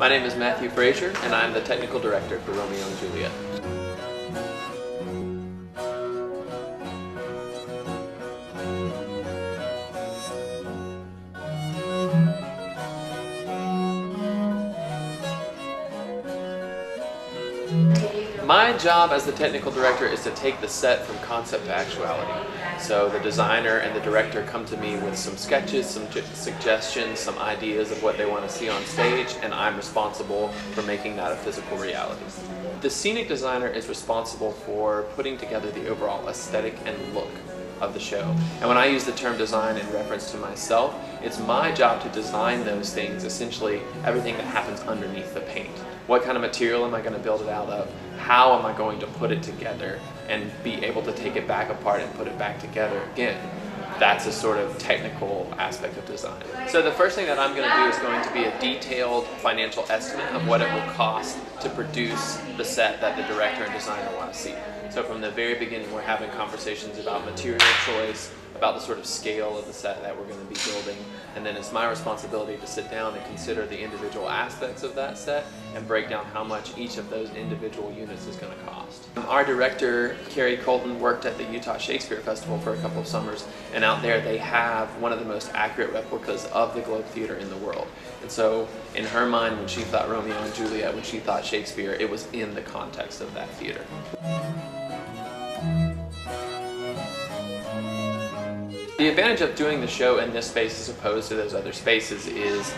My name is Matthew Fraiser, and I'm the technical director for Romeo and Juliet. My job as the technical director is to take the set from concept to actuality. So the designer and the director come to me with some sketches, some suggestions, some ideas of what they want to see on stage, and I'm responsible for making that a physical reality. The scenic designer is responsible for putting together the overall aesthetic and look of the show. And when I use the term design in reference to myself, it's my job to design those things, essentially everything that happens underneath the paint. What kind of material am I going to build it out of? How am I going to put it together and be able to take it back apart and put it back together again? That's a sort of technical aspect of design. So the first thing that I'm going to do is going to be a detailed financial estimate of what it will cost to produce the set that the director and designer want to see. So from the very beginning, we're having conversations about material choice, about the sort of scale of the set that we're going to be building, and then it's my responsibility to sit down and consider the individual aspects of that set and break down how much each of those individual units is going to cost. Our director, Carrie Colton, worked at the Utah Shakespeare Festival for a couple of summers, and out there they have one of the most accurate replicas of the Globe Theater in the world. And so in her mind, when she thought Romeo and Juliet, when she thought Shakespeare, it was in the context of that theater. The advantage of doing the show in this space as opposed to those other spaces is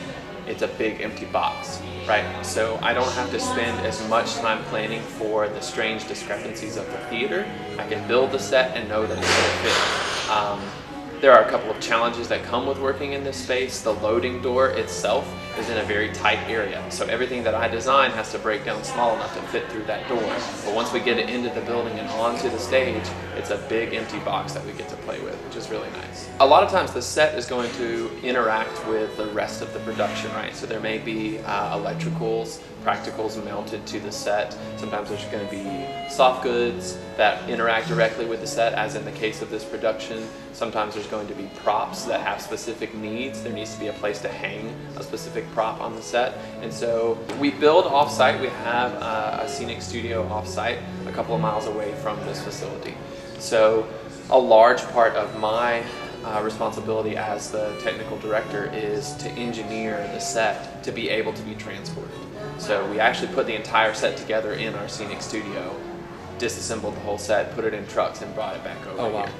it's a big empty box, right? So I don't have to spend as much time planning for the strange discrepancies of the theater. I can build the set and know that it's going to fit. There are a couple of challenges that come with working in this space. The loading door itself is in a very tight area, so everything that I design has to break down small enough to fit through that door. But once we get it into the building and onto the stage, it's a big empty box that we get to play with, which is really nice. A lot of times the set is going to interact with the rest of the production, right? So there may be electricals, practicals mounted to the set. Sometimes there's going to be soft goods that interact directly with the set, as in the case of this production. Sometimes there's going to be props that have specific needs. There needs to be a place to hang a specific prop on the set. And so we build off-site. We have a scenic studio off-site a couple of miles away from this facility. So a large part of my responsibility as the technical director is to engineer the set to be able to be transported. So we actually put the entire set together in our scenic studio, disassembled the whole set, put it in trucks, and brought it back over here.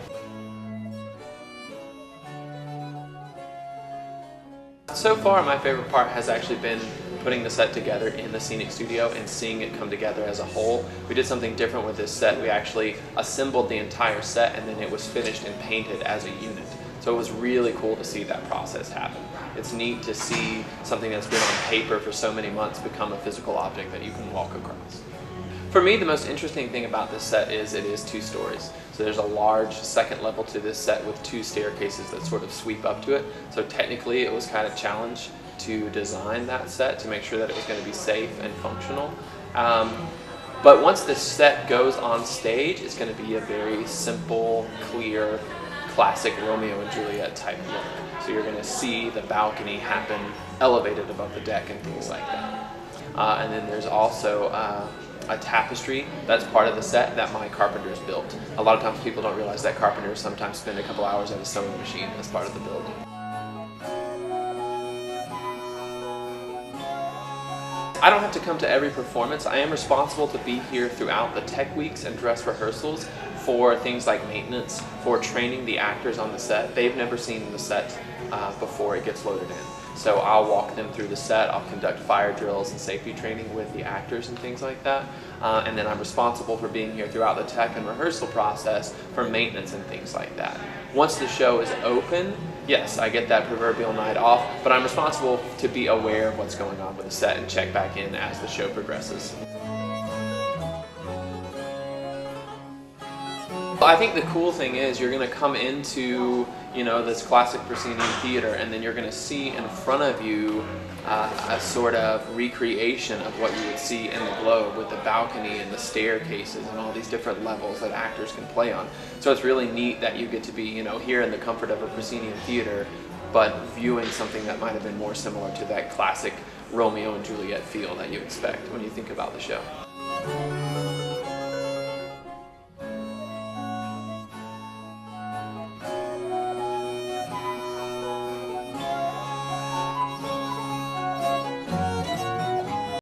So far, my favorite part has actually been putting the set together in the scenic studio and seeing it come together as a whole. We did something different with this set. We actually assembled the entire set and then it was finished and painted as a unit. So it was really cool to see that process happen. It's neat to see something that's been on paper for so many months become a physical object that you can walk across. For me, the most interesting thing about this set is it is 2 stories. So there's a large second level to this set with 2 staircases that sort of sweep up to it. So technically it was kind of a challenge to design that set to make sure that it was going to be safe and functional. But once this set goes on stage, it's going to be a very simple, clear, classic Romeo and Juliet type look. So you're going to see the balcony happen elevated above the deck and things like that. And then there's also a tapestry that's part of the set that my carpenters built. A lot of times people don't realize that carpenters sometimes spend a couple hours at a sewing machine as part of the building. I don't have to come to every performance. I am responsible to be here throughout the tech weeks and dress rehearsals for things like maintenance, for training the actors on the set. They've never seen the set before it gets loaded in. So I'll walk them through the set, I'll conduct fire drills and safety training with the actors and things like that. And then I'm responsible for being here throughout the tech and rehearsal process for maintenance and things like that. Once the show is open, yes, I get that proverbial night off, but I'm responsible to be aware of what's going on with the set and check back in as the show progresses. I think the cool thing is you're going to come into, this classic proscenium theater, and then you're going to see in front of you a sort of recreation of what you would see in the Globe with the balcony and the staircases and all these different levels that actors can play on. So it's really neat that you get to be, here in the comfort of a proscenium theater, but viewing something that might have been more similar to that classic Romeo and Juliet feel that you expect when you think about the show.